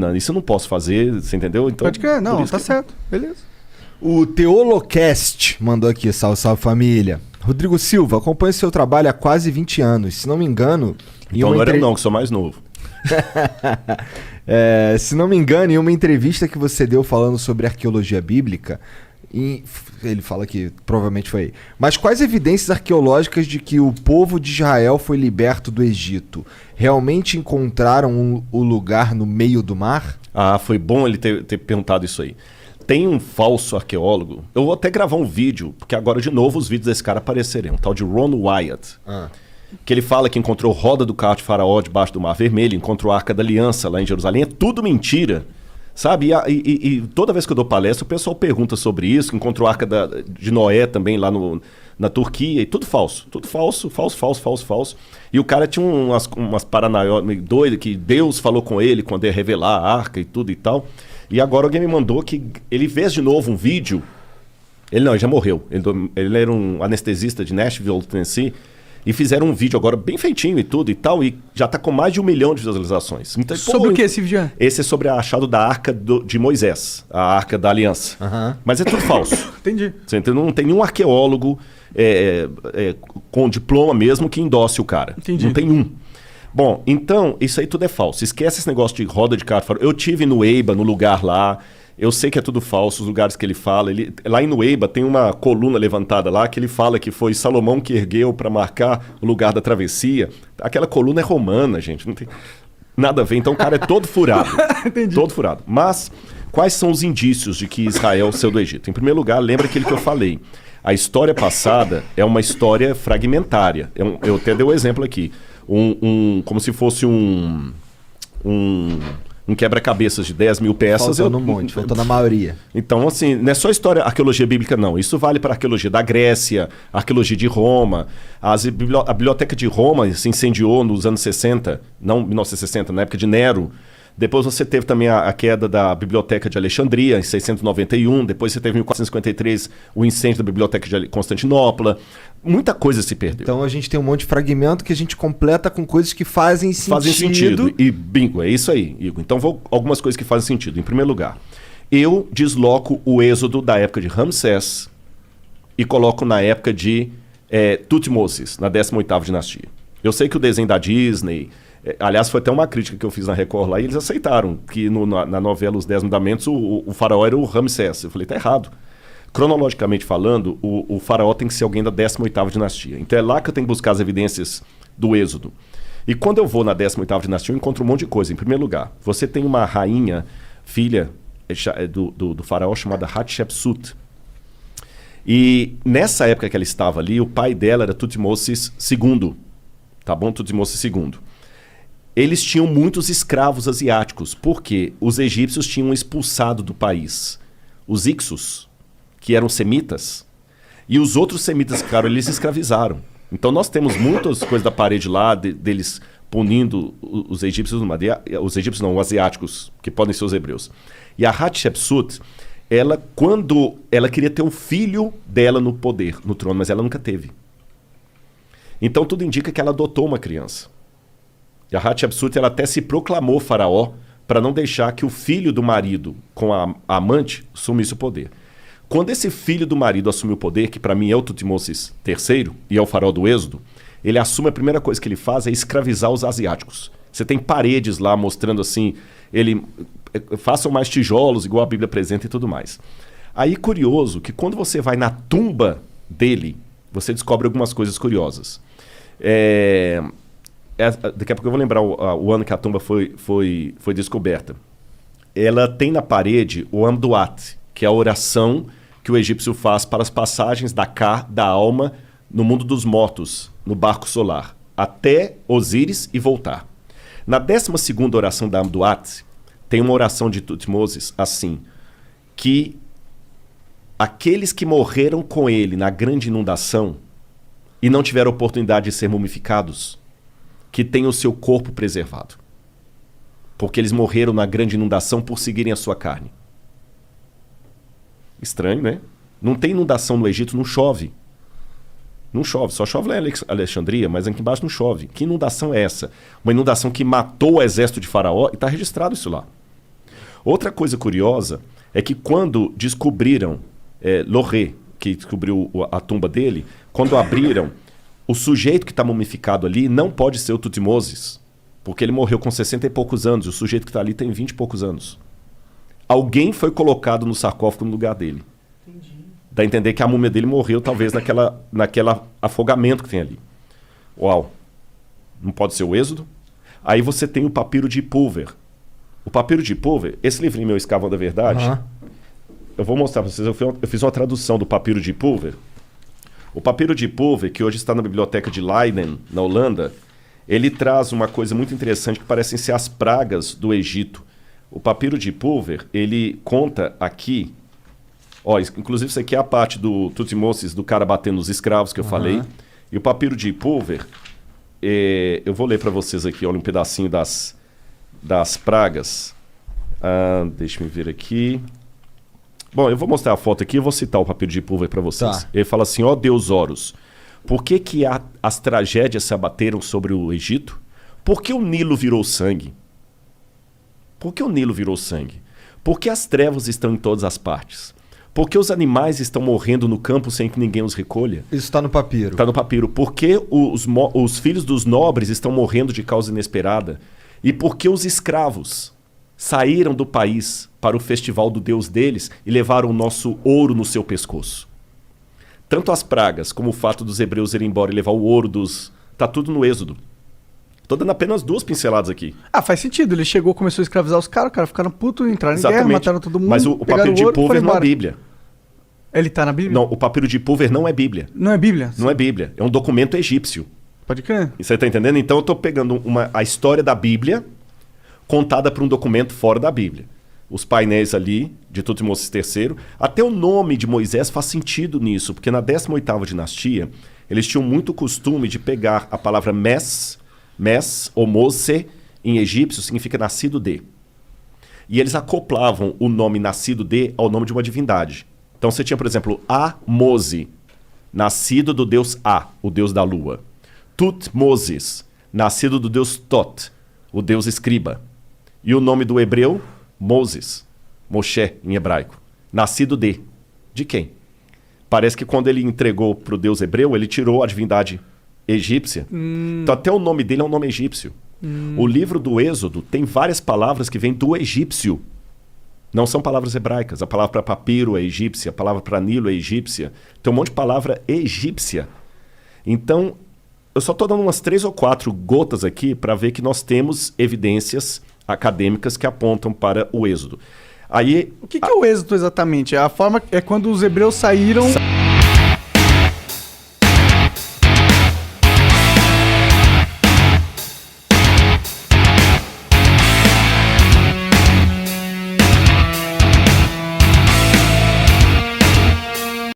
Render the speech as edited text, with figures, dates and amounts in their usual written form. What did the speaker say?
piscina, isso eu não posso fazer, você entendeu? Então, Pode crer, não, tá certo, beleza. O Teolocast mandou aqui, salve, salve família. Rodrigo Silva, acompanho seu trabalho há quase 20 anos. Se não me engano... Então não era eu não, que sou mais novo. Se não me engano, em uma entrevista que você deu falando sobre arqueologia bíblica, ele fala que provavelmente foi aí. Mas quais evidências arqueológicas de que o povo de Israel foi liberto do Egito? Realmente encontraram o lugar no meio do mar? Ah, foi bom ele ter perguntado isso aí. Tem um falso arqueólogo, eu vou até gravar um vídeo, porque agora de novo os vídeos desse cara aparecerem, um tal de Ron Wyatt. Que ele fala que encontrou roda do carro de Faraó debaixo do Mar Vermelho, encontrou a Arca da Aliança lá em Jerusalém, é tudo mentira. Sabe? E toda vez que eu dou palestra, o pessoal pergunta sobre isso, encontrou a Arca de Noé também lá na Turquia, e tudo falso. Tudo falso, falso. E o cara tinha umas paranoias doidas, que Deus falou com ele quando ia revelar a Arca e tudo e tal. E agora alguém me mandou que ele fez de novo um vídeo. Ele já morreu. Ele era um anestesista de Nashville, Tennessee. E fizeram um vídeo agora bem feitinho e tudo e tal. E já tá com mais de 1 milhão de visualizações. Então, sobre o que esse vídeo é? Esse é sobre a achado da Arca de Moisés. A Arca da Aliança. Mas é tudo falso. Entendi. Você entendeu? Não tem nenhum arqueólogo com diploma mesmo que endosse o cara. Entendi. Não tem um. Bom, então, isso aí tudo é falso. Esquece esse negócio de roda de carro. Eu tive no Eiba, no lugar lá. Eu sei que é tudo falso, os lugares que ele fala. Lá em Nueiba tem uma coluna levantada lá que ele fala que foi Salomão que ergueu para marcar o lugar da travessia. Aquela coluna é romana, gente. Não tem nada a ver. Então o cara é todo furado. Entendi. Todo furado. Mas quais são os indícios de que Israel saiu do Egito? Em primeiro lugar, lembra aquilo que eu falei. A história passada é uma história fragmentária. Eu até dei o exemplo aqui. Como se fosse um quebra-cabeças de 10 mil peças. Faltou um monte, faltou na maioria. Então, assim, não é só história, arqueologia bíblica, não. Isso vale para a arqueologia da Grécia, a arqueologia de Roma. A biblioteca de Roma se incendiou nos anos 60, não 1960, na época de Nero. Depois você teve também a queda da Biblioteca de Alexandria, em 691. Depois você teve em 1453 o incêndio da Biblioteca de Constantinopla. Muita coisa se perdeu. Então a gente tem um monte de fragmento que a gente completa com coisas que fazem sentido. Fazem sentido. E bingo, é isso aí, Igor. Então algumas coisas que fazem sentido. Em primeiro lugar, eu desloco o êxodo da época de Ramsés e coloco na época de Tutmoses, na 18ª dinastia. Eu sei que o desenho da Disney... aliás, foi até uma crítica que eu fiz na Record lá e eles aceitaram que na novela Os 10 Mandamentos o faraó era o Ramsés. Eu falei, tá errado. Cronologicamente falando, o faraó tem que ser alguém da 18ª dinastia. Então é lá que eu tenho que buscar as evidências do êxodo. E quando eu vou na 18ª dinastia, eu encontro um monte de coisa. Em primeiro lugar, você tem uma rainha, filha do faraó, chamada Hatshepsut. E nessa época que ela estava ali, o pai dela era Tutmoses II. Tá bom? Tutmoses II. Eles tinham muitos escravos asiáticos, porque os egípcios tinham expulsado do país os Ixos, que eram semitas, e os outros semitas que ficaram, eles escravizaram. Então nós temos muitas coisas da parede lá, deles punindo os egípcios, os asiáticos, que podem ser os hebreus. E a Hatshepsut, quando ela queria ter um filho dela no poder, no trono, mas ela nunca teve. Então tudo indica que ela adotou uma criança. E a Hatshepsut, ela até se proclamou faraó para não deixar que o filho do marido com a amante assumisse o poder. Quando esse filho do marido assumiu o poder, que para mim é o Tutmoses III e é o faraó do Êxodo, ele assume, a primeira coisa que ele faz é escravizar os asiáticos. Você tem paredes lá mostrando assim, façam mais tijolos, igual a Bíblia apresenta e tudo mais. Aí, curioso, que quando você vai na tumba dele, você descobre algumas coisas curiosas. Daqui a pouco eu vou lembrar o ano que a tumba foi descoberta. Ela tem na parede o Amduat, que é a oração que o egípcio faz para as passagens da alma no mundo dos mortos, no barco solar, até Osíris e voltar. Na 12ª oração da Amduat, tem uma oração de Tutmoses assim, que aqueles que morreram com ele na grande inundação e não tiveram oportunidade de ser mumificados, que tenham o seu corpo preservado. Porque eles morreram na grande inundação por seguirem a sua carne. Estranho, né? Não tem inundação no Egito, não chove. Não chove, só chove lá em Alexandria, mas aqui embaixo não chove. Que inundação é essa? Uma inundação que matou o exército de Faraó e está registrado isso lá. Outra coisa curiosa é que quando descobriram Loré, que descobriu a tumba dele, quando abriram, o sujeito que está mumificado ali não pode ser o Tutmoses, porque ele morreu com 60 e poucos anos, e o sujeito que está ali tem 20 e poucos anos. Alguém foi colocado no sarcófago no lugar dele. Entendi. Dá a entender que a múmia dele morreu talvez naquela afogamento que tem ali. Uau! Não pode ser o Êxodo? Aí você tem o papiro de Pulver. O papiro de Pulver, esse livrinho meu, Escavando a Verdade, eu vou mostrar para vocês, eu fiz uma tradução do papiro de Pulver. O papiro de Pulver, que hoje está na biblioteca de Leiden, na Holanda, ele traz uma coisa muito interessante que parecem ser as pragas do Egito. O papiro de Pulver, ele conta aqui, inclusive isso aqui é a parte do Tutmoses, do cara batendo nos escravos que eu falei. E o papiro de Pulver, eu vou ler para vocês aqui, olha um pedacinho das pragas. Deixa eu ver aqui. Bom, eu vou mostrar a foto aqui e vou citar o papiro de Pulver para vocês. Tá. Ele fala assim, Deus Horus, por que as tragédias se abateram sobre o Egito? Por que o Nilo virou sangue? Por que o Nilo virou sangue? Por que as trevas estão em todas as partes? Por que os animais estão morrendo no campo sem que ninguém os recolha? Isso está no papiro. Está no papiro. Por que os filhos dos nobres estão morrendo de causa inesperada? E por que os escravos saíram do país para o festival do Deus deles e levaram o nosso ouro no seu pescoço? Tanto as pragas como o fato dos hebreus irem embora e levar o ouro Está tudo no Êxodo. Tô dando apenas 2 pinceladas aqui. Faz sentido. Ele chegou, começou a escravizar os caras ficaram putos, entraram em guerra, mataram todo mundo. Mas o papiro de Pulver não é Bíblia. Ele tá na Bíblia? Não, o papiro de Pulver não é Bíblia. Não é Bíblia? Não é Bíblia. É um documento egípcio. Pode crer. E você tá entendendo? Então eu tô pegando a história da Bíblia contada por um documento fora da Bíblia. Os painéis ali de Tutmoses III. Até o nome de Moisés faz sentido nisso, porque na 18ª dinastia, eles tinham muito costume de pegar a palavra Mes ou Mose, em egípcio, significa nascido de. E eles acoplavam o nome nascido de ao nome de uma divindade. Então você tinha, por exemplo, Mose, nascido do deus A, o deus da lua. Tutmoses, nascido do deus Tot, o deus escriba. E o nome do hebreu, Moses, Moshe em hebraico. Nascido de. De quem? Parece que quando ele entregou para o deus hebreu, ele tirou a divindade egípcia. Então até o nome dele é um nome egípcio. O livro do Êxodo tem várias palavras que vêm do egípcio. Não são palavras hebraicas. A palavra para papiro é egípcia, a palavra para Nilo é egípcia. Tem um monte de palavra egípcia. Então, eu só estou dando umas 3 ou 4 gotas aqui para ver que nós temos evidências acadêmicas que apontam para o Êxodo. Aí, o que é o Êxodo exatamente? A forma é quando os hebreus saíram...